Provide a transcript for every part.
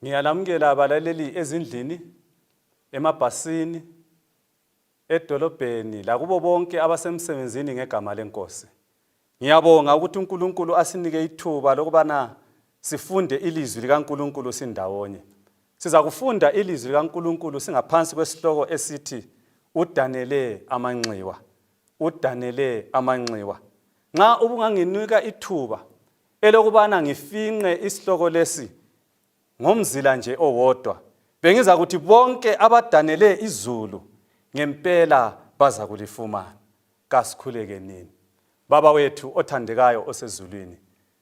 Ngiyalamukela abalaleli ezindlini, emabhasini, edolobheni la kubo bonke abasemsebenzini ngegama lenkosi. Ngiyabonga ukuthi uNkulunkulu asinike ithuba lokubana sifunde ilizwi likaNkulunkulu sindawonye. Siza kufunda ilizwi likaNkulunkulu singaphansi kwesihloko esithi Udanele amanxiwa. Udanele amanxiwa. Nxa ubunganginika ithuba elokubana ngifinqe isihloko lesi ngomzila nje owodwa, bengiza kuthi bonke abadanele izulu ngempela baza kulifumana. Kasikhuleke nini. Baba wethu othandekayo osezulwini,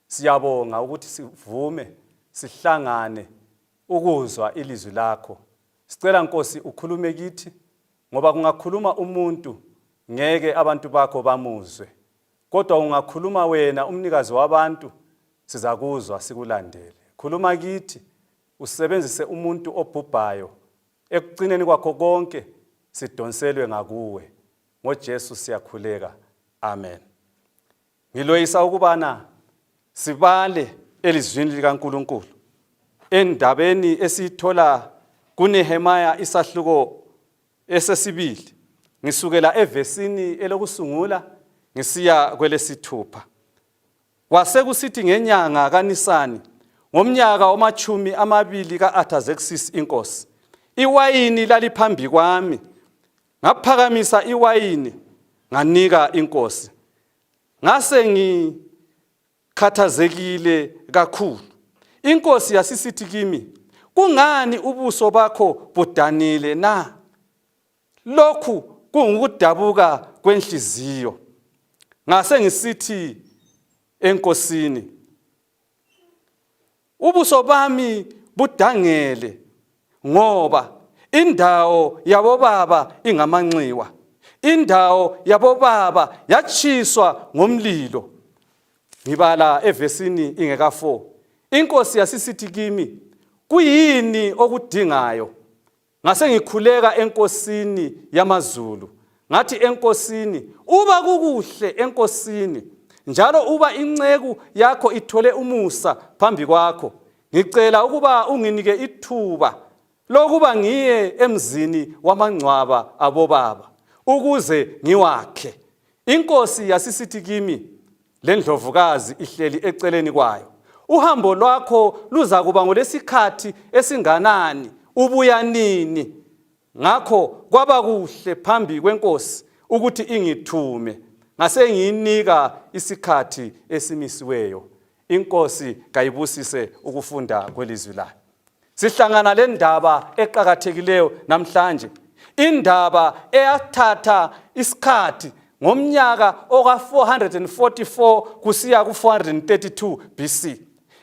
siyabonga ukuthi sivume sihlangane ukuzwa ilizwi lakho. Sicela Nkosi ukhulume kithi, ngoba kungakhuluma umuntu ngeke abantu bakho bamuzwe. Kodwa ungakhuluma wena umnikazi wabantu, sizakuzwa sikulandele. Khuluma kithi, usebenzise umuntu obhubhayo. Ekugcineni kwakho konke sidonselwe ngakuwe. NgoJesu siyakhuleka. Amen. Ngiloyisa ukubana sibale elizwini likaNkulunkulu endabeni esithola kuNehemaya isahluko esesibili, ngisukela evesini elokusungula ngisiya kwelesithupha. Kwasekusithi ngenyanga kaNisani, ngomnyaka wama-20 ka-Artaxerxes inkosi, iwayini laliphambi kwami. Ngaphakamisa iwayini nganika inkosi. Ngase ngikhathazekile kakhulu. Inkosi yasisithi kimi, kungani ubuso bakho budanile na? Lokhu kungukudabuka kwenhliziyo. Ngase ngisithi enkosini, ubuso bami budangele ngoba indawo yabobaba ingamanxiwa. Indawo yabobaba yatshiswa ngomlilo. Ngibala evesini ingeka 4. Inkosi yasisithi kimi, kuyini okudingayo? Ngase ngikhuleka enkosini yamazulu. Ngathi enkosini, uba kukuhle enkosini, njalo uba inceku yakho ithole umusa phambi kwakho, ngicela ukuba unginike ithuba lokuba ngiye emzini wamangcwaba abobaba ukuze ngiwakhe. Inkosi yasisithi kimi, le ndlovukazi ihleli eceleni kwayo, uhambo lwakho luza kuba ngolesikhathi esinganani? Ubuya nini? Ngakho kwaba kuhle phambi kwenkosi ukuthi ingithume. Ngase ngiyinika isikhathi esimisiweyo. Inkosi kayibusise ukufunda kwelizwi layo. Sihlangana le ndaba eqhakathekileyo namhlanje. Indaba eyathatha isikhathi ngomnyaka oka-444 kusiya ku-432 BC.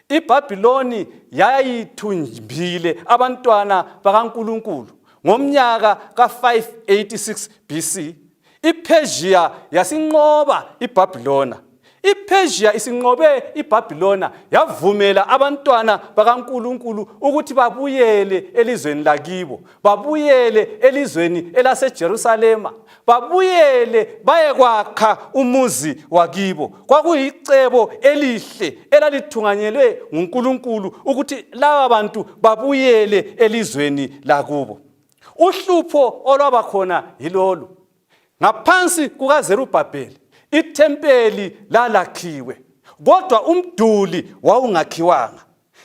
iBhabhiloni yayithumbile abantwana bakaNkulunkulu ngomnyaka ka-586 BC. iPersia yasinqoba iBhabhilona. iPersia isinqobe iBhabhilona yavumela abantwana bakaNkulunkulu ukuthi babuyele elizweni lakibo, babuyele elizweni elaseJerusalema, babuyele baye kwakha umuzi wakibo. Kwakuyicebo elihle elalithunganyelwe nguNkulunkulu ukuthi laba bantu babuyele elizweni lakubo. Uhlupho olwaba khona yilolu. Ngaphansi kukaZerubhabheli ithempeli lalakhiwe, kodwa umduli wawungakhiwanga.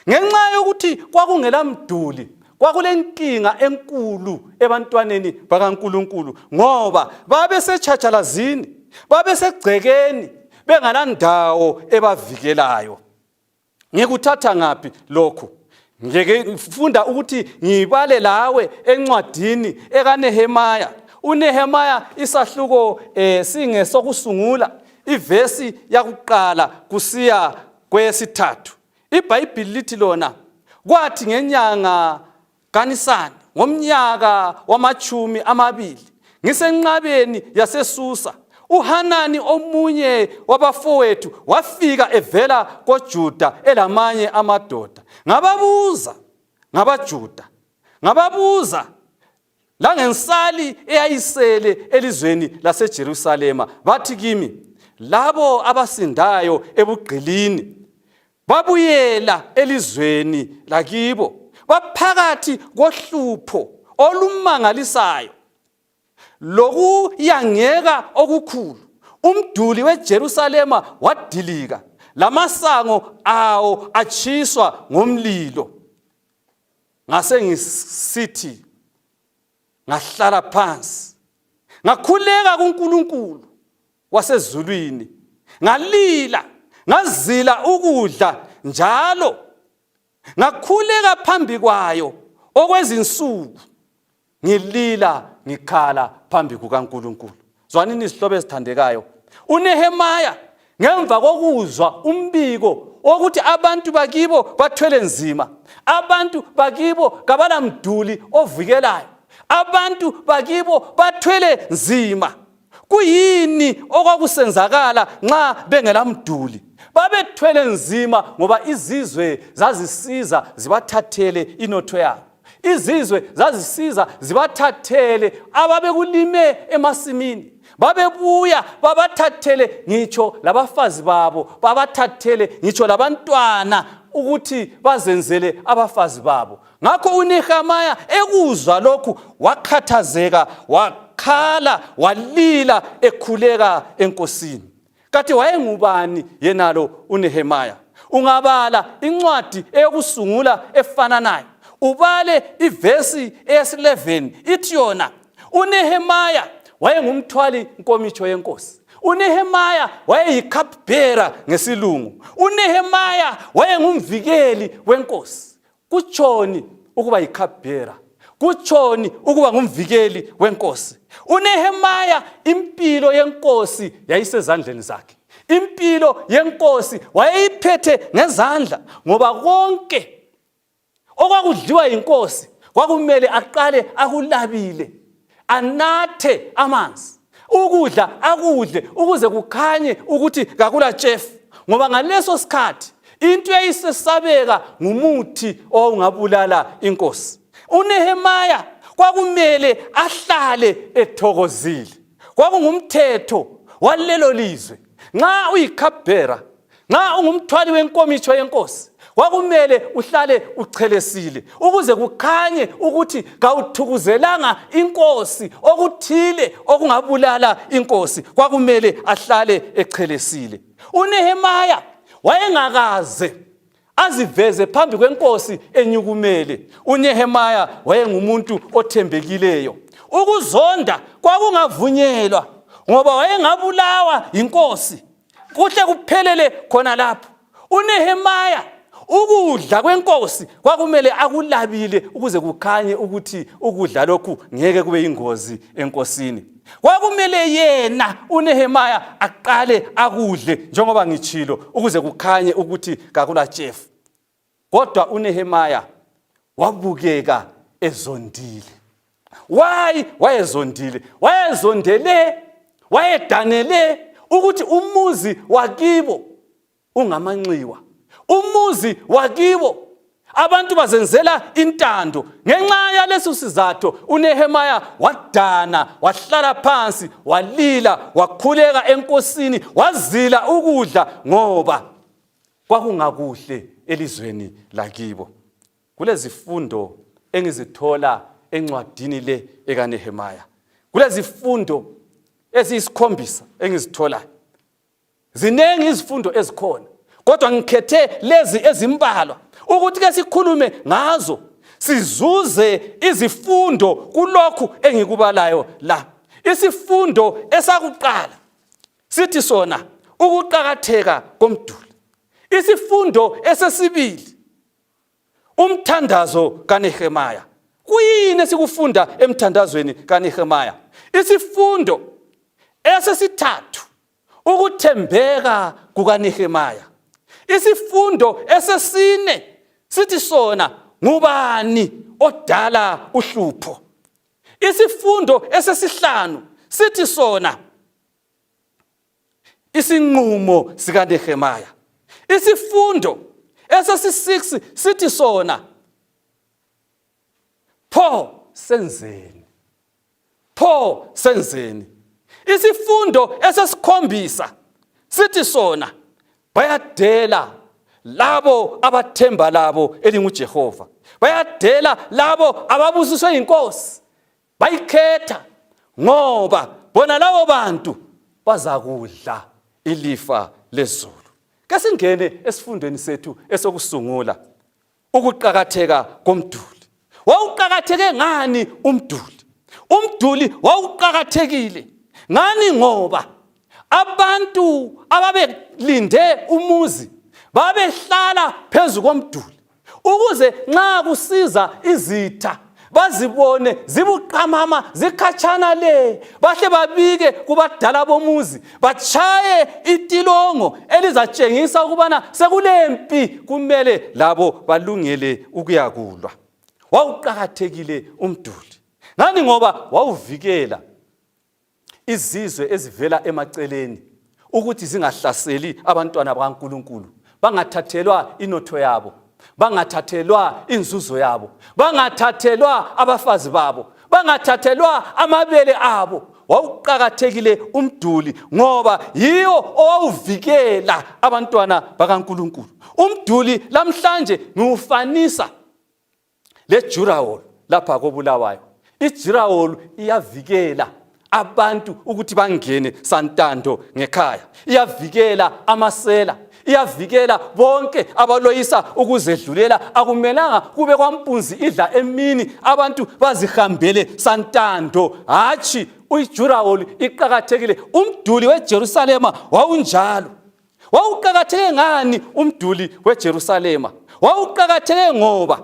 Ngenxa yokuthi kwakungela mduli, kwakulenkinga enkulu ebantwaneni bakaNkulunkulu, ngoba babesetshetshalazini, babesegcekeni, benganandawo ebavikelayo. Ngikuthatha ngaphi lokhu? Ngifunda ukuthi ngibale lawe encwadini ekaNehemaya. UNehemaya isahluko singesokusungula, ivesi yakuqala kusiya kweyesithathu. iBhayibhili lithi lona, kwathi ngenyanga kaNisani, ngomnyaka wama-20, ngisenqabeni yaseSusa, uHanani omunye wabafowethu wafika evela koJuda elamanye amadoda. Ngababuza la ngensali eyayisele elizweni laseJerusalema. Bathi kimi, labo abasindayo ebugqilini babuyela elizweni lakibo, baphakathi kohlupho olumangalisayo lokuyangeka okukhulu. Umduli weJerusalema wadilika, lamasango awo atshiswa ngomlilo. Ngase ngisithi ngahlala phansi, ngakhuleka kuNkulunkulu wasezulwini, ngalila, ngazila ukudla njalo, ngakhuleka phambi kwayo okwezinsuku, ngilila ngikhala phambi kukaNkulunkulu. Zwanini izihlobo ezithandekayo, uNehemaya ngemva kokuzwa umbiko wokuthi abantu bakibo bathwele nzima, abantu bakibo kabalamduli ovikelayo, abantu bakibo bathwele nzima, kuyini okwakusenzakala nxa bengelamduli? Babethwele nzima ngoba izizwe zazisiza zibathathele inotho yabo. Izizwe zazisiza zibathathele ababekulime emasimini. Babebuya babathathele ngitsho labafazi babo, babathathele ngitsho labantwana ukuthi bazenzele abafazi babo. Ngakho uNehemaya ekuzwa lokhu wakhathazeka, wakhala, walila ekhuleka enkosini. Kanti wayengubani yenalo uNehemaya? Ungabala incwadi eyokusungula efananayo, ubale ivesi eyesi-11, ithi yona uNehemaya wayengumthwali nkomitsho yenkosi. uNehemaya wayeyicupbearer ngesilungu. uNehemaya wayengumvikeli wenkosi. Kutshoni ukuba yicupbearer? Kutshoni ukuba ngumvikeli wenkosi? uNehemaya impilo yenkosi yayisezandleni zakhe. Impilo yenkosi wayeyiphethe ngezandla, ngoba konke okwakudliwa inkosi kwakumele aqale akulabile, anathe amanzi, ukudla akudle ukuze kukhanye ukuthi kakula tshefu, ngoba ngaleso sikhathi into eyayisesabeka ngumuthi owawungabulala inkosi. uNehemaya kwakumele ahlale ethokozile. Kwakungumthetho walelo lizwe, nxa uyicupbearer, nxa ungumthwali wenkomitsho yenkosi, kwakumele uhlale uchelesile ukuze kukhanye ukuthi kawuthukuzelanga inkosi, okuthile okungabulala inkosi kwakumele ahlale echelesile. uNehemaya wayengakaze aziveze phambi kwenkosi enyukumele. uNehemaya wayengumuntu othembekileyo. Ukuzonda kwakungavunyelwa ngoba wayengabulawa inkosi. Kuhle kuphelele khona lapho. uNehemaya ukudla kwenkosi kwakumele akulabile ukuze kukhanye ukuthi ukudla lokhu ngeke kube yingozi enkosini. Kwakumele yena uNehemaya aqale akudle njengoba ngitshilo ukuze kukhanye ukuthi kakula tshefu. Kodwa uNehemaya wabukeka ezondile. Wayezondile, wayezondele, wayedanele ukuthi umuzi wakibo ungamanxiwa. Umuzi wakibo abantu bazenzela intando. Ngenxa yaleso sizatho uNehemaya wadana, wahlala phansi, walila, wakhuleka enkosini, wazila ukudla ngoba kwakungakuhle elizweni lakibo. Kulezifundo engizithola encwadini le ekaNehemaya. Kulezifundo eziyisikhombisa engizithola. Zinengi izifundo ezikhona, kodwa ngikhethe lezi ezimbalwa ukuthi ke sikhulume ngazo, sizuze izifundo kulokhu engikubalayo la. Isifundo esakuqala sithi sona ukuqakatheka komduli. Isifundo esesibili umthandazo kaNehemaya. Kuyini esikufunda emthandazweni kaNehemaya? Isifundo esesithathu ukuthembeka kukaNehemaya. Isifundo esesine sithi sona ngubani odala uhlupho. Isifundo esesihlanu sithi sona isinqumo sikaNehemaya. Isifundo esesi-6 sithi sona pho senzeni. Isifundo esesikhombisa sithi sona bayadela labo abathemba labo elinguJehova. bayadela labo ababusiswe inkosi, bayikhetha ngoba bona labo bantu bazakudla ilifa lezulu. Ke singene esifundweni sethu esokusungula, ukuqhakatheka komduli. Wawuqhakatheke ngani umduli? Umduli wawuqhakathekile ngani ngoba abantu ababelinde umuzi babehlala phezu komduli ukuze nxa kusiza izitha bazibone zibuqamama zikhatshana le, bahle babike kubadala bomuzi, batshaye itilongo elizatshengisa ukubana sekulempi, kumele labo balungele ukuyakulwa. Wawuqhakathekile umduli ngani ngoba wawuvikela izizwe ezivela emaceleni ukuthi zingahlaseli abantwana bakaNkulunkulu, bangathathelwa inotho yabo, bangathathelwa inzuzo yabo, bangathathelwa abafazi babo, bangathathelwa amabele abo. Wawuqhakathekile umduli ngoba yiwo owawuvikela abantwana bakaNkulunkulu. Umduli lamhlanje ngiwufanisa lejurawolo lapha koBulawayo. Ijurawolo iyavikela abantu ukuthi bangene santando ngekhaya, iyavikela amasela, iyavikela bonke abaloyisa ukuzedlulela. Akumelanga kube kwampunzi idla emini abantu bazihambele santando, hatshi ujurawolo iqhakathekile. Umduli weJerusalema wawunjalo. Wawuqhakatheke ngani umduli weJerusalema? Wawuqhakatheke ngoba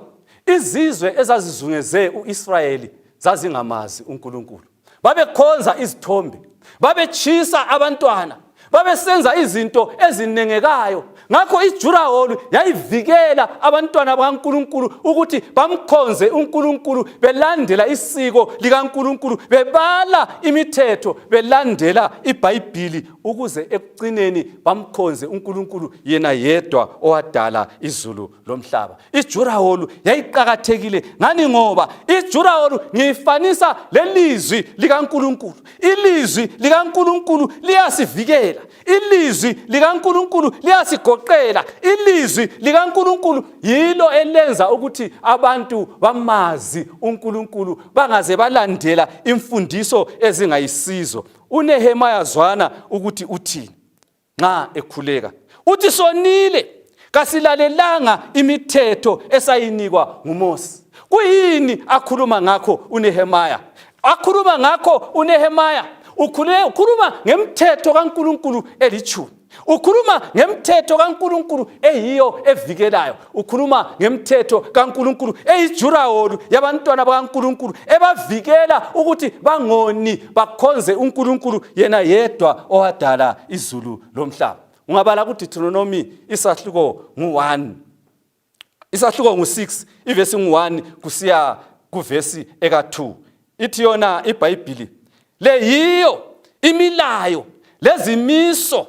izizwe ezazizungeze uIsrayeli zazingamazi uNkulunkulu, babekhonza izithombe, babetshisa abantwana, babesenza izinto ezinengekayo. Ngakho ijurawolo yayivikela abantwana bakaNkulunkulu ukuthi bamkhonze uNkulunkulu, belandela isiko likaNkulunkulu, bebala imithetho, belandela iBhayibhili, ukuze ekucineni bamkhonze uNkulunkulu yena yedwa owadala izulu lomhlaba. Ijurawolo yayiqhakathekile ngani ngoba ijurawolo ngiyifanisa lelizwi likaNkulunkulu. Ilizwi likaNkulunkulu liyasivikela, ilizwi likaNkulunkulu liyasigoqela, ilizwi likaNkulunkulu yilo elenza ukuthi abantu bamazi uNkulunkulu, bangaze balandela imfundiso ezingayisizo. uNehemaya zwana ukuthi uthini nxa ekhuleka, uthi sonile kasilalelanga imithetho esayinikwa nguMose. Kuyini akhuluma ngakho uNehemaya? Akhuluma ngakho uNehemaya ukhuluma ngemthetho kaNkulunkulu elitshumi, ukhuluma ngemthetho kaNkulunkulu eyiyo evikelayo, ukhuluma ngemthetho kaNkulunkulu eyijurawolo yabantwana bakaNkulunkulu, ebavikela ukuthi bangoni, bakhonze uNkulunkulu yena yedwa owadala izulu lomhlaba. Ungabala kuDeuteronomy isahluko ngu-1, isahluko ngu-6, ivesi ngu-1 kusiya kuvesi eka-2. Ithi yona iBhayibhili, le yiyo imilayo lezimiso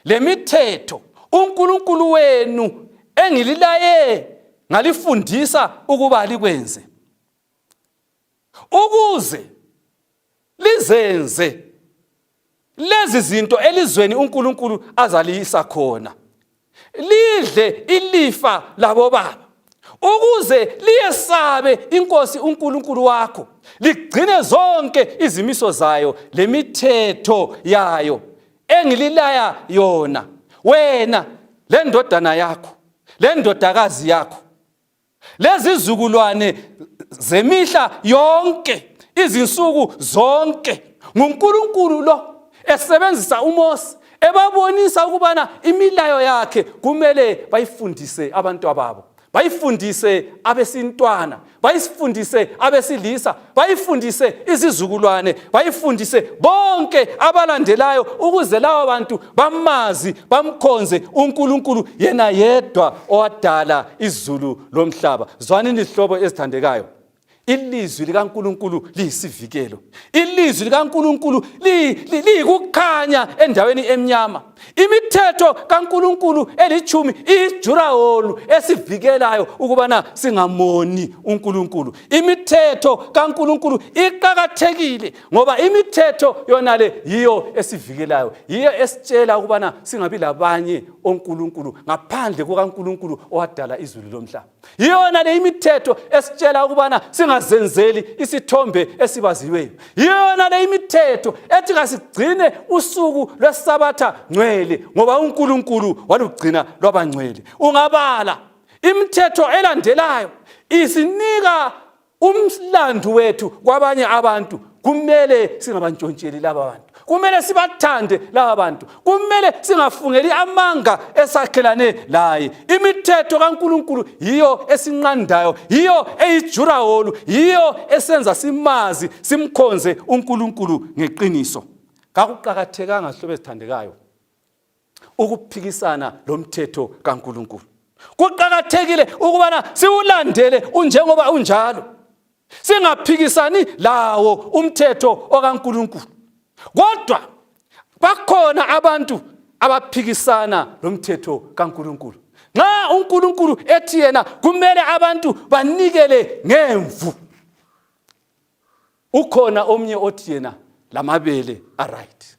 lemithetho uNkulunkulu wenu engililaye ngalifundisa ukuba likwenze, ukuze lizenze lezi zinto elizweni uNkulunkulu azaliyisa khona, lidle ilifa labo baba, ukuze liyesabe inkosi uNkulunkulu wakho, ligcine zonke izimiso zayo lemithetho yayo engililaya yona, wena lendodana yakho, lendodakazi yakho, lezizukulwane zemihla yonke, izinsuku zonke. nguNkulunkulu lo esebenzisa uMose ebabonisa ukubana imilayo yakhe kumele bayifundise abantu babo, bayifundise abesintwana, bayifundise abesilisa, bayifundise izizukulwane, bayifundise bonke abalandelayo, ukuze labo bantu bamazi, bamkhonze uNkulunkulu yena yedwa owadala izulu lomhlaba. Zwanini ihlobo ezithandekayo, ilizwi likaNkulunkulu liyisivikelo. Ilizwi likaNkulunkulu liyikukhanya endaweni emnyama. Imithetho kaNkulunkulu elichumi ijuraholu esivikelayo ukubana singamoni uNkulunkulu. Imithetho kaNkulunkulu iqhakathekile ngoba imithetho yonale yiyo esivikelayo. Yiyo esitshela ukubana singabi labanye oNkulunkulu ngaphandle kukaNkulunkulu owadala izulu lomhlaba. Yona le imithetho esitshela ukubana singazenzeli isithombe esibaziweyo. Yona le imithetho ethi kasigcine usuku lweSabatha ngcwele ngoba uNkulunkulu walugcina lwabangcwele. Ungabala imithetho elandelayo isinika umlando wethu kwabanye abantu. Kumele singabantshontsheli laba bantu. Kumele sibathande laba bantu. Kumele singafungeli amanga esakhelane laye. Imithetho kaNkulunkulu yiyo esinqandayo, yiyo eyijuraholu, yiyo esenza simazi simkhonze uNkulunkulu ngeqiniso. Kakuqakathekanga hlobo ezithandekayo ukuphikisana lomthetho kaNkulunkulu. Kuqakathekile ukubana siwulandele unjengoba unjalo. Singaphikisani lawo umthetho okaNkulunkulu. Kodwa bakhona abantu abaphikisana lomthetho kaNkulunkulu. Nxa uNkulunkulu ethi yena kumele abantu banikele ngemvu, ukhona omnye othi yena lamabele aright.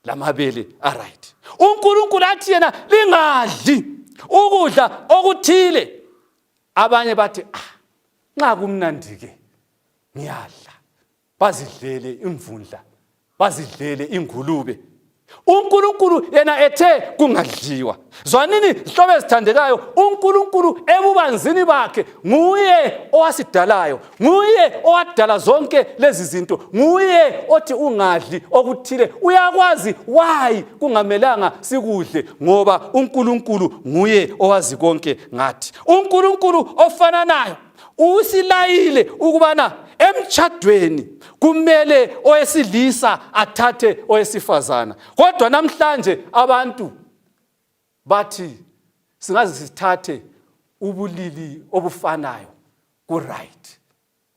Lamabele aright. uNkulunkulu athi yena lingadli ukudla okuthile. Abanye bathi nxa kumnandi ke ngiyadla. Bazidlele imvundla, bazidlele ingulube. uNkulunkulu yena ethe kungadliwa. Zwanini hlobo ezithandekayo, uNkulunkulu ebubanzini bakhe nguye owasidalayo, nguye owadala zonke lezi zinto, nguye othi ungadli okuthile. Uyakwazi why kungamelanga sikudle ngoba uNkulunkulu nguye owazi konke ngathi. uNkulunkulu ofananayo usilayile ukubana emtshadweni kumele owesilisa athathe owesifazana. Kodwa namhlanje abantu bathi singaze sithathe ubulili obufanayo ku-right.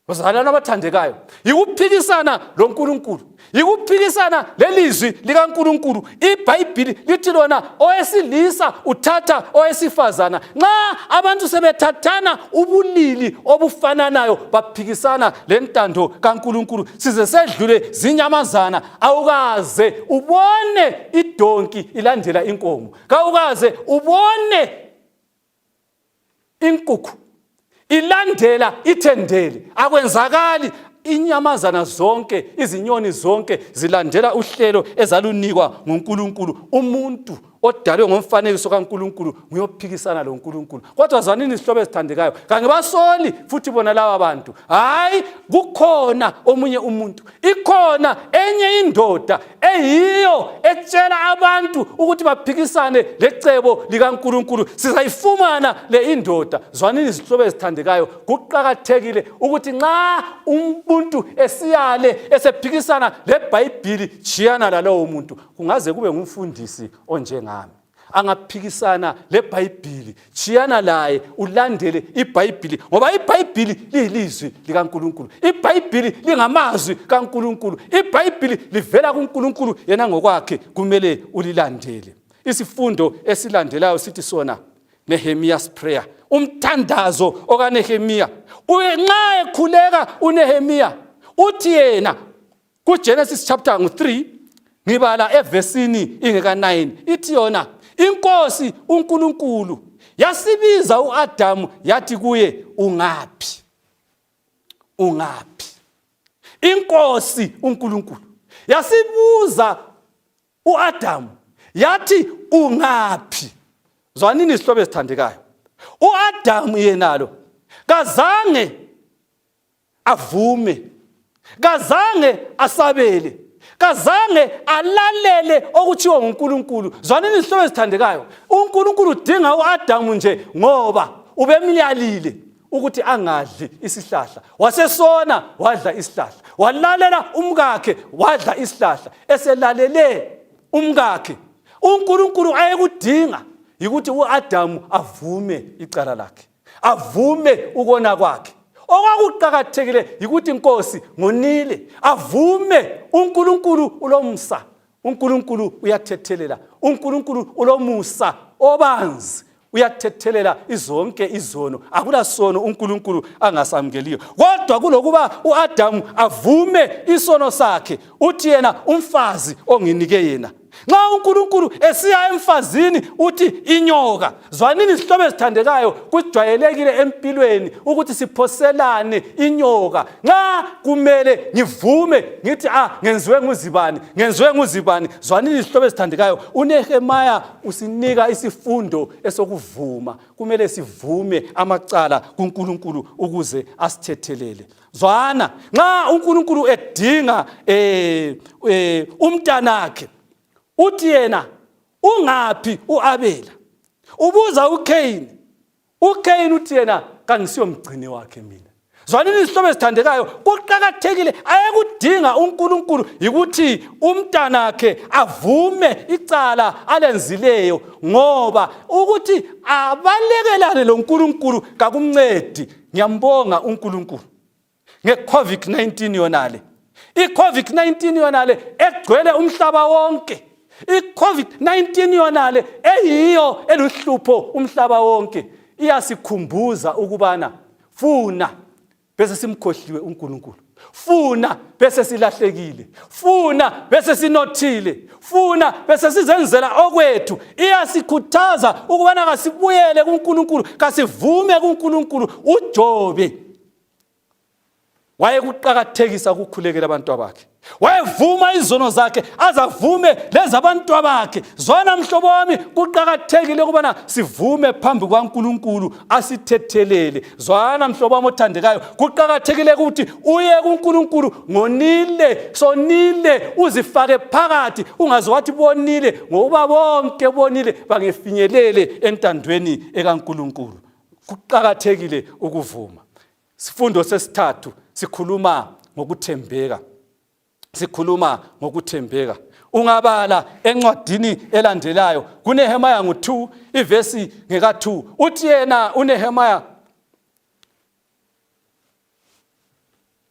Bazalwana abathandekayo, yikuphikisana loNkulunkulu, yikuphikisana lelizwi likaNkulunkulu. iBhayibhili lithi lona owesilisa uthatha owesifazana. Nxa abantu sebethathana ubulili obufananayo baphikisana lentando kaNkulunkulu, size sedlule zinyamazana. Awukaze ubone idonki ilandela inkomo, kawukaze ubone inkukhu ilandela ithendele. Akwenzakali. Inyamazana zonke, izinyoni zonke zilandela uhlelo ezalunikwa nguNkulunkulu. Umuntu odalwe ngomfanekiso kaNkulunkulu nguyophikisana loNkulunkulu. Kodwa zwanini isihlobo ezithandekayo, kangibasoli futhi bona laba bantu. Hayi, kukhona omunye umuntu, ikhona enye indoda eyiyo etshela abantu ukuthi baphikisane lecebo likaNkulunkulu. Sizayifumana le indoda. Zwanini isihlobo ezithandekayo, kuqakathekile ukuthi nxa umuntu esiyale esephikisana leBhayibhili, chiyana lalowo muntu. Kungaze kube ngumfundisi onjengami, angaphikisana leBhayibhili, chiyana laye ulandele iBhayibhili ngoba iBhayibhili liyilizwi likaNkulunkulu. iBhayibhili lingamazwi kaNkulunkulu. iBhayibhili livela kuNkulunkulu yena ngokwakhe, kumele ulilandele. Isifundo esilandelayo sithi sona Nehemiah's prayer, umthandazo okaNehemiya. Nxa ekhuleka uNehemiya uthi yena kuGenesis chapter 3 ngibala evesini ingeka-9 ithi yona inkosi uNkulunkulu yasibiza uAdamu yathi kuye ungaphi? Ungaphi? Inkosi uNkulunkulu yasibuza uAdamu yathi ungaphi? Zwanini isihlobo ezithandekayo, uAdamu yenalo kazange avume, kazange asabele, kazange alalele okutshiwo nguNkulunkulu. Zwanini isihlobo ezithandekayo, uNkulunkulu udinga uAdamu nje ngoba ubemyalile ukuthi angadli isihlahla. Wasesona wadla isihlahla, walalela umkakhe wadla isihlahla. Eselalele umkakhe, uNkulunkulu ayekudinga yikuthi uAdamu avume icala lakhe, avume ukona kwakhe. Okwakuqakathekile ukuthi inkosi ngonile avume uNkulunkulu ulomsa. uNkulunkulu uyathethelela. uNkulunkulu ulomusa obanzi. Uyathethelela izonke izono. Akula sono uNkulunkulu angasamukeliyo. Kodwa kulokuba uAdamu avume isono sakhe, uthi yena umfazi onginike yena. Nxa uNkulunkulu esiya emfazini uthi inyoka. Zwanini isihlobo esithandekayo, kujwayelekile empilweni ukuthi siphoselane inyoka. Nxa kumele ngivume ngithi ngenziwe nguzibani. Zwanini isihlobo esithandekayo, uNehemaya usinika isifundo esokuvuma. Kumele sivume amacala kuNkulunkulu ukuze asithethelele. Zwana, nxa uNkulunkulu edinga umntanakhe, uthi yena ungaphi uAbela? Ubuza uKhayini. uKhayini uthi yena kangisiyo mgcini wakhe mina. Zwanini isihlobo esithandekayo, kuqakathekile ayekudinga uNkulunkulu ukuthi umntanakhe avume icala alenzileyo, ngoba ukuthi abalekelane loNkulunkulu kakumncedi. Ngiyambonga uNkulunkulu ngeCovid-19 yonale. iCovid-19 yonale egcwele umhlaba wonke. iCovid-19 yonale eyiyo eluhlupho umhlaba wonke iyasikhumbuza ukubana funa bese simkhohliwe uNkulunkulu, funa bese silahlekile, funa bese sinothile, funa bese sizenzela okwethu. Iyasikhuthaza ukubana kasibuyele kuNkulunkulu, kasivume kuNkulunkulu. uJobe wayekuqakathekisa ukukhulekela abantu bakhe, wayevuma izono zakhe azavume lezabantu bakhe. Zwana mhlobo wami, kuqakathekile ukubana sivume phambi kwaNkulunkulu asithethelele. Zwana mhlobo wami othandekayo, kuqakathekile ukuthi uye kuNkulunkulu sonile, uzifake phakathi, ungaze wathi bonile ngoba bonke bonile bangefinyelele entandweni ekaNkulunkulu. Kuqakathekile ukuvuma. Sifundo sesithathu sikhuluma ngokuthembeka. Ungabala encwadini elandelayo kuNehemaya 2 ivesi ngeka2, uthi yena uNehemaya,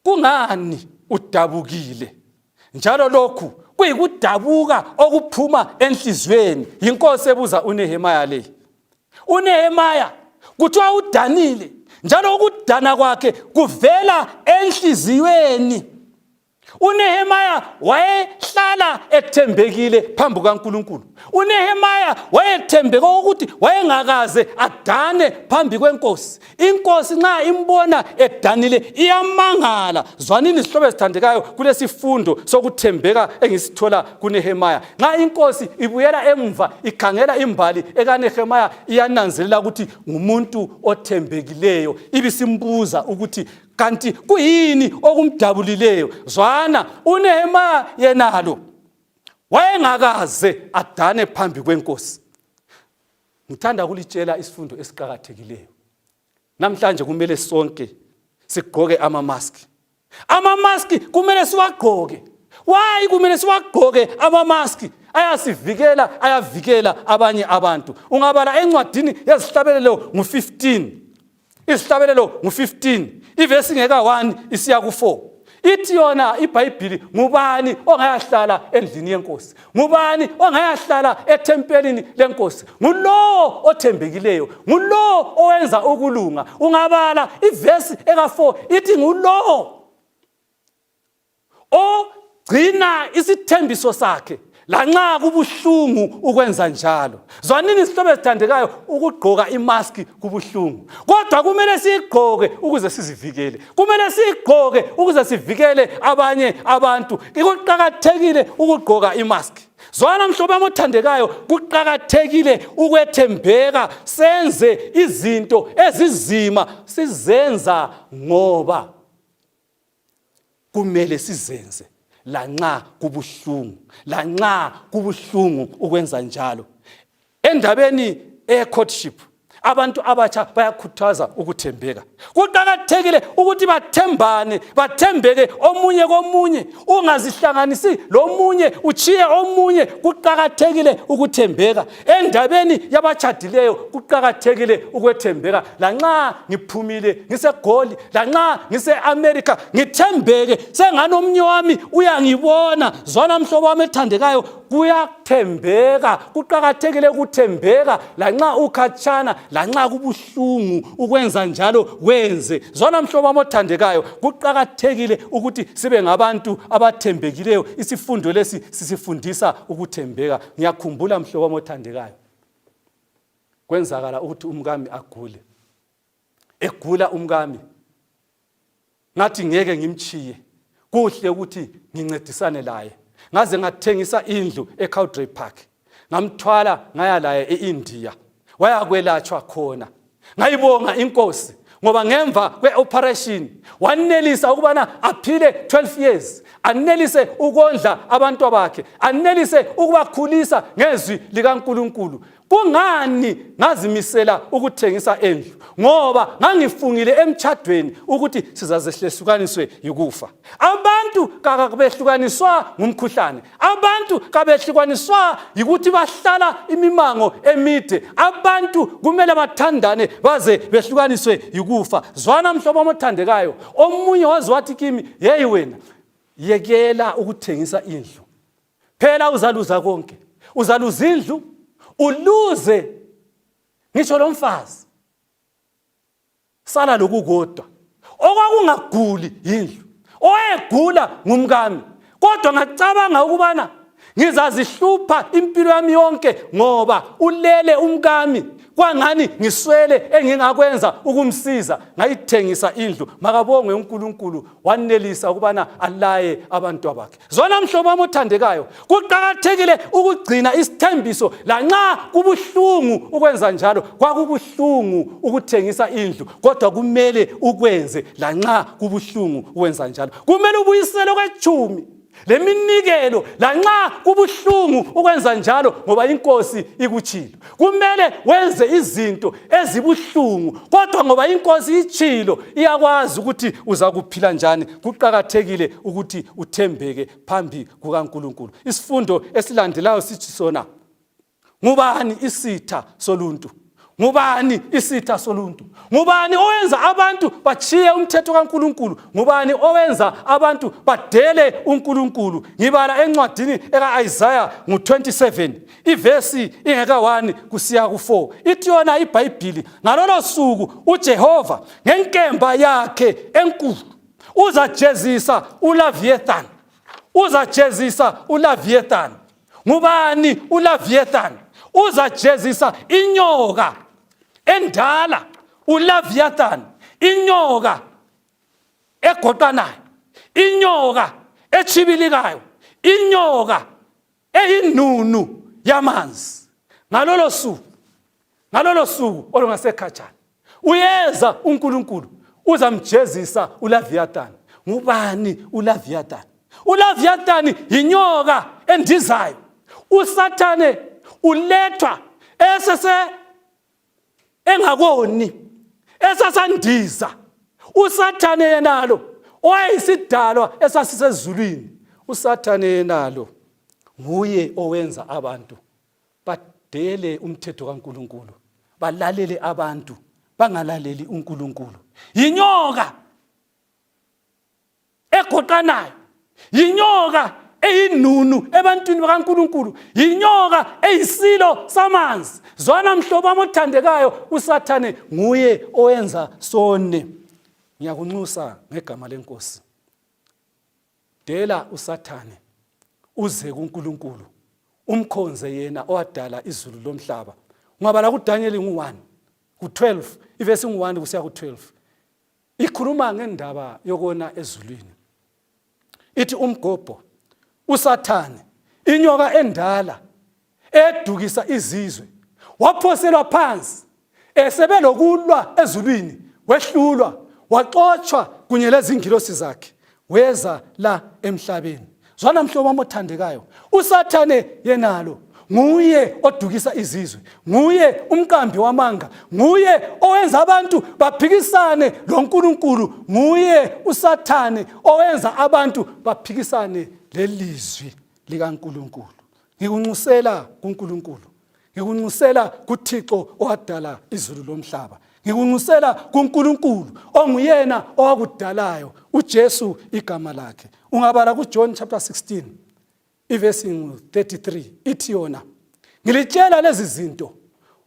kungani udabukile? Njalo lokhu kuyikudabuka okuphuma enhlizweni. Inkosi ebuza uNehemaya le. uNehemaya kuthiwa udanile, njalo ukudana kwakhe kuvela enhliziyweni. uNehemaya wayehlala ethembekile phambi kaNkulunkulu. uNehemaya wayethembeka ukuthi wayengakaze adane phambi kwenkosi. Inkosi nxa imbona edanile iyamangala. Zwanini isihlobo esithandekayo kulesifundo sokuthembeka engisithola kuNehemaya. Nxa inkosi ibuyela emva ikhangela imbali ekaNehemaya, iyananzelela ukuthi ngumuntu othembekileyo. Ibisimbuza ukuthi kanti kuyini okumdabulileyo? Zwana, uNehemaya yenalo wayengakaze adane phambi kwenkosi. Ngithanda kulitshela isifundo esiqhakathekileyo. Namhlanje kumele sonke sigqoke amamaski. Amamaski kumele siwagqoke. Why kumele siwagqoke amamaski? Ayavikela abanye abantu. Ungabala encwadini yezihlabelelo ngo-15. Isihlabelelo ngo-15 ivesi ngeka1 isiya ku4. Ithi yona iBhayibhili, ngubani ongayahlala endlini yenkosi? Ngubani ongayahlala ethempelini lenkosi? Ngulowo othembekileyo, ngulowo owenza ukulunga. Ungabala ivesi eka4 ithi ngulowo ogcina isithembiso sakhe lanxa kubuhlungu ukwenza njalo. Zwanini isihlobo esithandekayo, ukugqoka imaski kubuhlungu, kodwa kumele sigqoke ukuze sizivikele. Kumele sigqoke ukuze sivikele abanye abantu. Kuqakathekile ukugqoka imaski. Zwana mhlobo wami othandekayo, kuqakathekile ukwethembeka. Senze izinto ezizima, sizenza ngoba kumele sizenze lanxa kubuhlungu ukwenza njalo. Endabeni courtship, abantu abatsha bayakhuthaza ukuthembeka. Kuqakathekile ukuthi bathembane, bathembeke omunye komunye, ungazihlanganisi lomunye uchiye omunye. Kuqakathekile ukuthembeka. Endabeni yabachadileyo kuqakathekile ukwethembeka. Lanxa ngiphumile ngiseGoli, lanxa ngise-America, ngithembeke sengani omnye wami uyangibona. Zwana mhlobo wami ethandekayo, kuyathembeka. Kuqakathekile ukuthembeka lanxa ukhatshana, lanxa kubuhlungu ukwenza njalo wenze. Zwana mhlobo wami othandekayo, kuqakathekile ukuthi sibe ngabantu abathembekileyo. Isifundo lesi sisifundisa ukuthembeka. Ngiyakhumbula mhlobo wami othandekayo, kwenzakala ukuthi umkami agule. Egula umkami, ngathi ngeke ngimchiye, kuhle ukuthi ngincedisane laye. Ngaze ngathengisa indlu eCowdray Park, ngamthwala ngaya laye eIndia, wayakwelatshwa khona. Ngayibonga inkosi ngoba ngemva kwe-operation wanelisa ukubana aphile 12 years, anelise ukondla abantu bakhe, anelise ukubakhulisa ngezwi likaNkulunkulu. Kungani ngazimisela ukuthengisa endlu? Ngoba ngangifungile emtchadweni ukuthi sizazehlukaniswe yikufa. Abantu kabehlukaniswa ngumkhuhlane, abantu kabehlukaniswa yikuthi bahlala imimango emide. Abantu kumele bathandane baze behlukaniswe yikufa. Zwana mhlobo omthandekayo, omunye wazi wathi kimi, "Hey wena, yekela ukuthengisa indlu. Phela uzaluza konke. Uzaluza indlu, uluze ngisho lo mfazi. Sala lokukodwa." Okwakungaguli indlu, oyegula ngumkami. Kodwa ngacabanga ukubana ngizazihlupha impilo yami yonke ngoba ulele umkami. Kwangani ngiswele engingakwenza ukumsiza. Ngayithengisa indlu. Makabongwe uNkulunkulu, wanelisa ukubana alaye abantu bakhe. Zona mhlobo wami othandekayo, kuqakathekile ukugcina isithembiso lanxa kubuhlungu ukwenza njalo. Kwakubuhlungu ukuthengisa indlu, kodwa kumele ukwenze lanxa kubuhlungu ukwenza njalo. Kumele ubuyisele kwechumi leminikelo lanxa kubuhlungu ukwenza njalo ngoba inkosi ikutshilo. Kumele wenze izinto ezibuhlungu kodwa ngoba inkosi itshilo, iyakwazi ukuthi uza kuphila njani. Kuqakathekile ukuthi uthembeke phambi kukaNkulunkulu. Isifundo esilandelayo sithi sona, ngubani isitha soluntu? Ngubani isitha soluntu? Ngubani owenza abantu bachiye umthetho kaNkulunkulu? Ngubani owenza abantu badele uNkulunkulu? Ngibala encwadini eka-Isaiah ngu-27 ivesi ingeka-1 kusiya ku-4. Ithi yona iBhayibhili, ngalolo suku uJehova ngenkemba yakhe enkulu uzajezisa uLaviathan. Uzajezisa uLaviathan. Ngubani uLaviathan? Uzajezisa inyoka endala, uLaviathan, inyoka egoqanayo, inyoka echibilikayo, inyoka eyinunu yamanzi. Ngalolo suku olungasekhatshana uyeza uNkulunkulu uzamjezisa uLaviathan. Ngubani uLaviathan? uLaviathan inyoka endizayo. uSathane ulethwa engakoni, esasandiza. uSathane yenalo owayesidalwa esasisezulwini. uSathane yenalo nguye owenza abantu badele umthetho kaNkulunkulu, balalele abantu bangalaleli uNkulunkulu. Yinyoka egoqanayo, yinyoka eyinunu ebantwini bakaNkulunkulu, yinyoka eyisilo samanzi. Zwana mhlobo wami othandekayo, uSathane nguye owenza sone. Ngiyakunxusa ngegama lenkosi, dela uSathane uze kuNkulunkulu, umkhonze yena owadala izulu lomhlaba. Ungabala kuDaniel 1 ku-12 ivesi 1 kusiya ku-12 ikhuluma ngendaba yokona ezulwini. Ithi umgobho, uSathane, inyoka endala edukisa izizwe, waphoselwa phansi, esebelokulwa ezulwini, wehlulwa, waxotshwa kunye lezingilosi zakhe, weza la emhlabeni. Zwana mhlobo wami othandekayo, uSathane yenalo nguye odukisa izizwe, nguye umqambi wamanga, nguye owenza abantu baphikisane loNkulunkulu, nguye uSathane owenza abantu baphikisane lelizwi likaNkulunkulu. Ngikunxusela kuNkulunkulu, ngikunxusela kuThixo owadala izulu lomhlaba, ngikunxusela kuNkulunkulu onguyena owakudalayo, uJesu igama lakhe. Ungabala kuJohn chapter 16 iverse 33 ithi yona, ngilitshela lezi zinto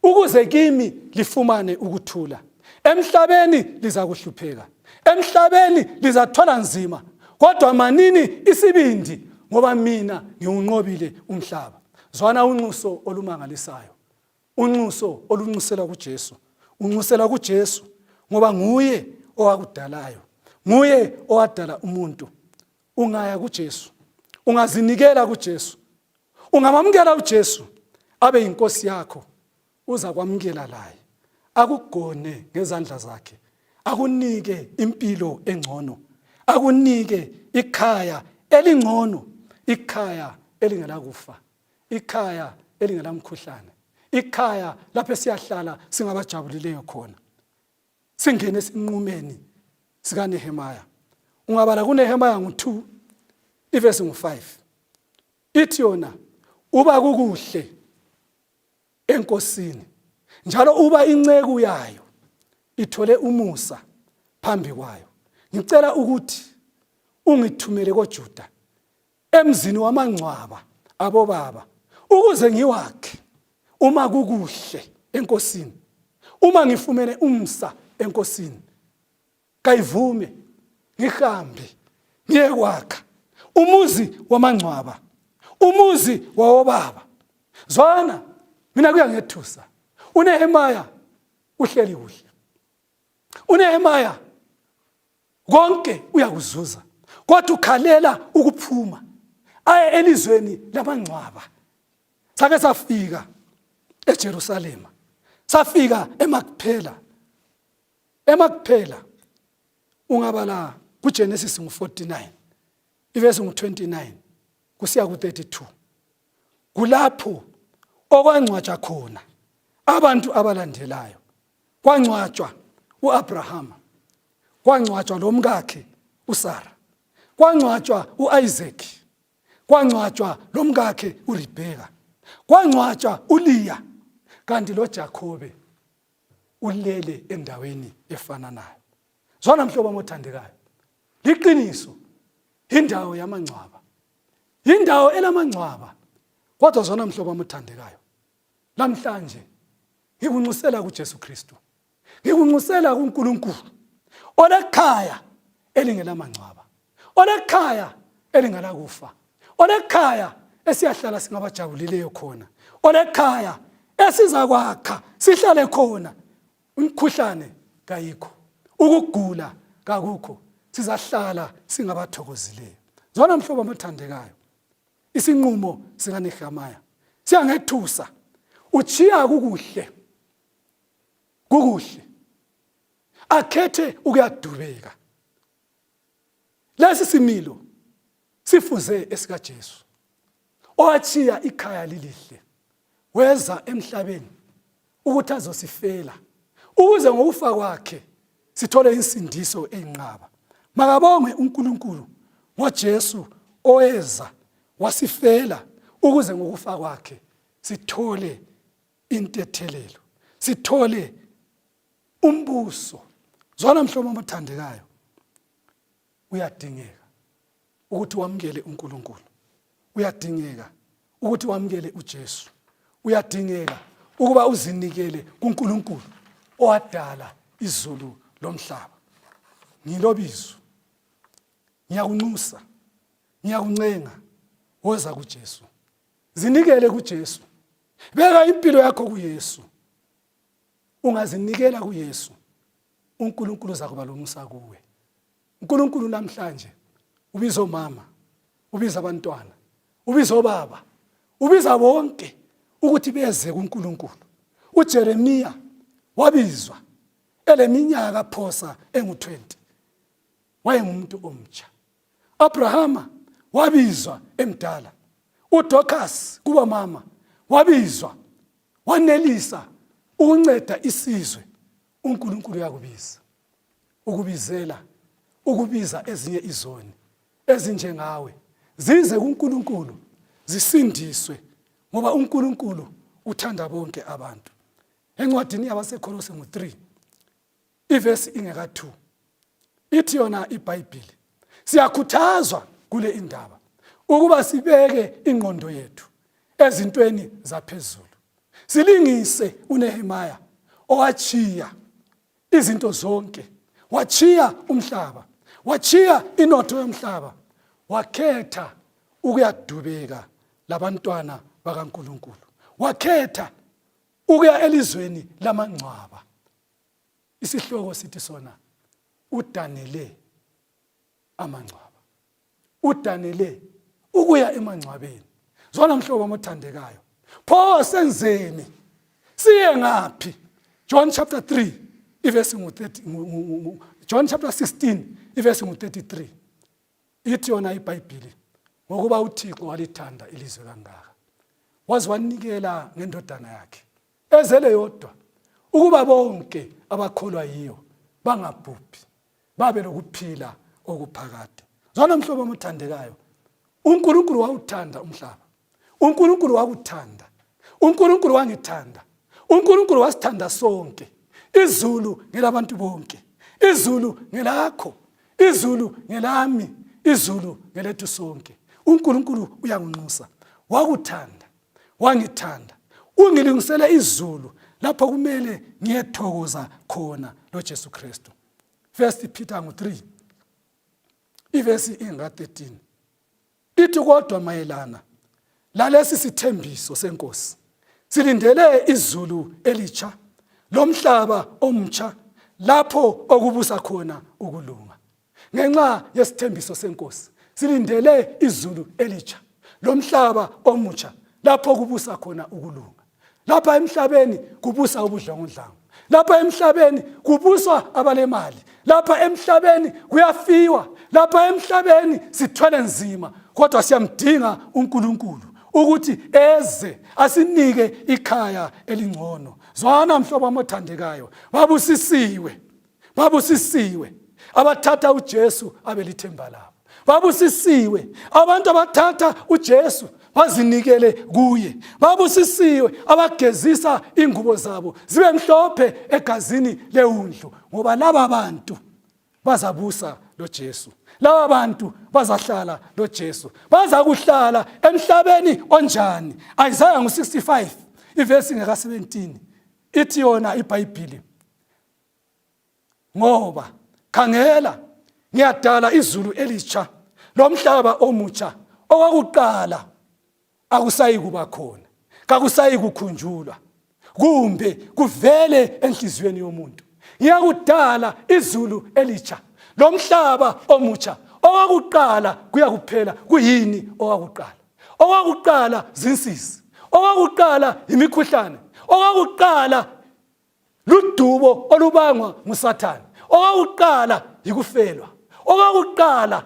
ukuze kimi lifumane ukuthula. Emhlabeni liza kuhlupheka, emhlabeni lizathwala nzima, kodwa manini isibindi ngoba mina ngiwunqobile umhlaba. Zwana unxuso olumangalisayo, unxuso olunxusela kuJesu, unxusela kuJesu ngoba nguye owakudalayo, nguye owadala umuntu. Ungaya kuJesu, ungazinikela kuJesu, ungamamukela uJesu abe yinkosi yakho, uza kwamukela laye, akugone ngezandla zakhe, akunike impilo engcono, akunike ikhaya elingcono, ikhaya elingelakufa, ikhaya elingelamkhuhlane, ikhaya lapho siyahlala singabajabulileyo khona. Singene esinqumeni sikaNehemaya. Ungabala kuNehemaya 2 iverse 5 ithi yona, uba kukuhle enkosini njalo uba inceku yayo ithole umusa phambi kwayo, ngicela ukuthi ungithumele koJuda emzini wamangcwaba abobaba ukuze ngiwakhe uma kukuhle enkosini, uma ngifumene umsa enkosini, kayivume ngihambe ngiyekwakha umuzi wamangcwaba, umuzi wawobaba. Zwana, mina kuyangethusa, uNehemaya uhleli kuhle, uNehemaya konke uyakuzuza, kodwa ukhalela ukuphuma aye elizweni lamangcwaba. Sake safika eJerusalema, safika eMakphela. eMakphela ungabala kuGenesis 49 iverse 29 kusiya ku32, kulapho okwangcwatshwa khona abantu abalandelayo. Kwangcwatshwa uAbrahama, kwangcwatshwa lomkakhe uSara, kwangcwatshwa uIsaac, kwangcwatshwa lomkakhe uRebeka, kwangcwatshwa uLeya, kanti loJakobe ulele endaweni efananayo. Zwana mhlobo omthandekayo, liqiniso, indawo yamangcwaba, indawo elamangcwaba. Kodwa zona mhlobo omthandekayo, namhlanje ngikunxusela kuJesu Kristu, ngikunxusela kuNkulunkulu olekhaya elingelamangcwaba, olekhaya elingelakufa, olekhaya esiyahlala singabajabulileyo khona, olekhaya esizakwakha sihlale khona. Umkhuhlane kayikho, ukugula kakukho, sizahlala singabathokozileyo. Zona mhlobo omthandekayo, isinqumo sikaNehemaya siyangethusa. Uchiya kukuhle, kukuhle, akhethe ukuyadubeka. Lesi similo sifuze esikaJesu, owachiya ikhaya lilihle, weza emhlabeni ukuthi azosifela, ukuze ngokufa kwakhe sithole insindiso eyinqaba. Makabongwe uNkulunkulu ngoJesu oweza wasifela, ukuze ngokufa kwakhe sithole intethelelo, sithole umbuso. Zwana mhlobo omthandekayo, uyadingeka ukuthi wamukele uNkulunkulu, uyadingeka ukuthi wamukele uJesu, uyadingeka ukuba uzinikele kuNkulunkulu owadala izulu lomhlaba. Ngilobizo, ngiyakunxusa, ngiyakuncenga, woza kuJesu, zinikele kuJesu, beka impilo yakho kuYesu. Ungazinikela kuYesu, uNkulunkulu uzakuba lomusa kuwe. uNkulunkulu namhlanje ubiza omama, ubiza abantwana, ubiza obaba, ubiza bonke ukuthi beze kuNkulunkulu. uJeremiya wabizwa eleminyaka phosa engu-20, wayengumuntu omtsha. Abrahama wabizwa emdala. uDokas kuba mama wabizwa, wanelisa ukunceda isizwe, uNkulunkulu uyakubiza. Ukubiza ezinye izoni ezinjengawe zize kuNkulunkulu zisindiswe, ngoba uNkulunkulu uthanda bonke abantu. Encwadini yabaseKolose 3 ivesi ingeka 2 ithi yona iBhayibheli, siyakhuthazwa kule indaba ukuba sibeke ingqondo yethu ezintweni zaphezulu. Silingise uNehemaya owachiya izinto zonke, wachiya umhlaba, wachiya inotho yomhlaba, wakhetha ukuyadubeka labantwana bakaNkulunkulu, wakhetha ukuya elizweni lamangcwaba. Isihloko sithi sona udanele amangcwaba, udanele ukuya emangcwabeni. Zwana mhlobo omthandekayo, pho senzeni, siye ngaphi? John chapter 3 ivesi ngu-30, John chapter 16 ivesi ngu-33 ithi yona iBhayibheli, ngokuba uThixo walithanda ilizwe kangaka waze wanikela ngendodana yakhe ezele yodwa, ukuba bonke abakholwa yiyo bangabhubhi, babe lokuphila okuphakade. Zwana mhlobo omthandekayo, uNkulunkulu wawuthanda umhlaba, uNkulunkulu wakuthanda, uNkulunkulu wangithanda, uNkulunkulu wasithanda sonke. Izulu ngelabantu bonke, izulu ngelakho, izulu ngelami, izulu ngelethu sonke. uNkulunkulu uyanginxusa, wakuthanda, wangithanda, ungilungisele izulu lapho kumele ngiyethokoza khona loJesu Kristu. 1 Peter 3 ivesi inga 13 ithi, kodwa mayelana lalesi sithembiso senkosi silindele izulu elitsha lomhlaba omtsha lapho okubusa khona ukulunga. Ngenxa yesithembiso senkosi silindele izulu elitsha lomhlaba omutsha lapho kubusa khona ukulunga. Lapha emhlabeni kubusa ubudlongondlango, lapha emhlabeni kubuswa abalemali, lapha emhlabeni kuyafiwa, lapha emhlabeni sithwele nzima, kodwa siyamdinga uNkulunkulu ukuthi eze asinike ikhaya elingcono. Zwana mhlobo omthandekayo, babusisiwe abathatha uJesu abelithemba labo, babusisiwe abantu abathatha uJesu bazinikele kuye, babusisiwe abagezisa ingubo zabo zibe mhlophe egazini leundlu, ngoba laba bantu bazabusa loJesu, laba bantu bazahlala loJesu, bazakuhlala emhlabeni onjani. Isaiah 65 ivesi ngeka 17 ithi yona iBhayibheli, ngoba khangela ngiyadala izulu elitsha lomhlaba omutsha, okwakuqala akusayi kuba khona, kakusayi kukhunjulwa kumbe kuvele enhliziyweni yomuntu. Ngiyakudala izulu elitsha lomhlaba omutsha, okwakuqala kuyakuphela. Kuyini okwakuqala? Okwakuqala zinsizi, okwakuqala imikhuhlane, okwakuqala ludubo olubangwa nguSathane, okwakuqala yikufelwa, okwakuqala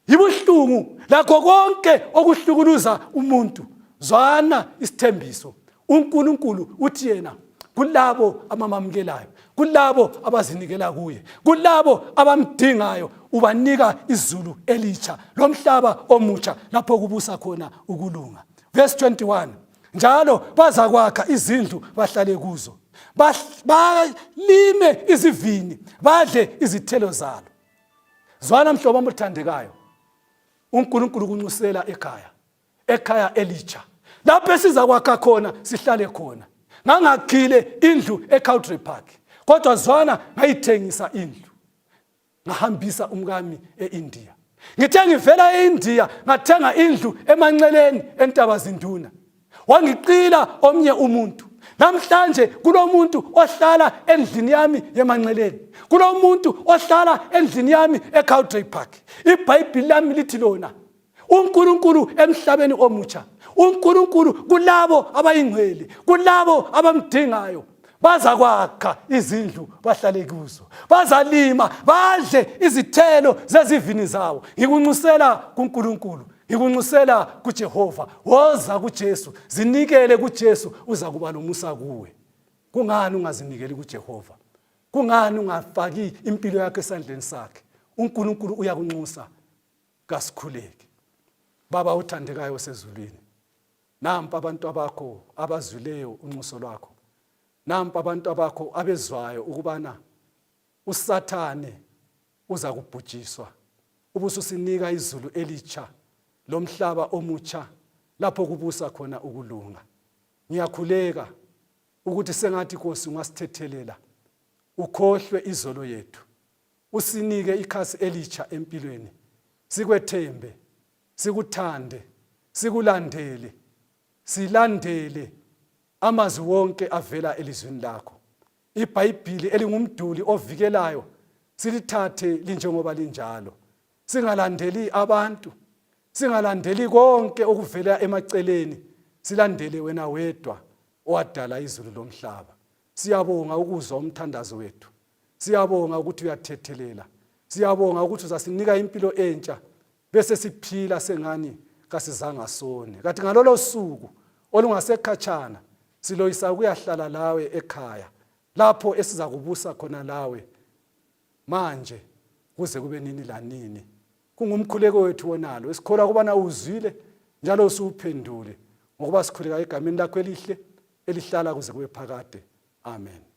yibuhlungu lakho konke okuhlukuluza umuntu. Zwana isithembiso, uNkulunkulu uthi yena kulabo abamamukelayo, kulabo abazinikela kuye, kulabo abamdingayo ubanika izulu elitsha lomhlaba omutsha lapho kubusa khona ukulunga. Verse 21, njalo bazakwakha izindlu bahlale kuzo, balime izivini badle izithelo zalo. Zwana mhlobo omthandekayo, uNkulunkulu kunxusela ekhaya elitsha lapho sizakwakha khona sihlale khona. Ngangakhile indlu eCountry Park, kodwa zwana ngayithengisa indlu, ngahambisa umkami eIndia. Ngithe ngivela eIndia ngathenga indlu emanceleni eNtabazinduna, wangiqila omnye umuntu. Namhlanje kulomuntu ohlala endlini yami yemanceleni, kulomuntu ohlala endlini yami eCountry Park. iBhayibheli lami lithi lona, uNkulunkulu emhlabeni omutsha, uNkulunkulu kulabo abayingcwele, kulabo abamdingayo, bazakwakha izindlu bahlale kuzo, bazalima badle izithelo zezivini zawo. Ngikunxusela kuNkulunkulu, Ngikunxusela kuJehova, woza kuJesu, zinikele kuJesu, uza kuba lomusa kuwe. Kungani ungazinikeli kuJehova? Kungani ungafaki impilo yakhe esandleni sakhe? uNkulunkulu uyakunxusa, kasikhuleke. Baba uthandekayo sezulwini, nampa abantu abakho abazwileyo unxuso lwakho. Nampa abantu abakho abezwayo ukubana uSathane uza kubhujiswa, ubususinika izulu elitsha lomhlaba omutsha lapho kubusa khona ukulunga. Ngiyakhuleka ukuthi sengathi Nkosi ungasithethelela, ukhohlwe izolo yethu, usinike ikhasi elitsha empilweni, sikwethembe, sikuthande, sikulandele, silandele amazwi wonke avela elizwini lakho. IBhayibhili elingumduli ovikelayo silithathe linjengoba linjalo, singalandeli abantu, singalandeli konke okuvela emaceleni, silandele wena wedwa owadala izulu lomhlaba. Siyabonga ukuzwa umthandazo wethu, siyabonga ukuthi uyathethelela, siyabonga ukuthi uzasinika impilo entsha bese siphila sengani kasizanga sone. Kathi ngalolo suku olungasekhatshana siloyisa ukuyahlala lawe ekhaya, lapho esizakubusa khona lawe manje kuze kube nini lanini. Kungumkhuleko wethu wonalo, esikholwa ukubana uzwile njalo usuphendule, ngokuba sikhuleka egameni lakho elihle elihlala kuze kube phakade. Amen.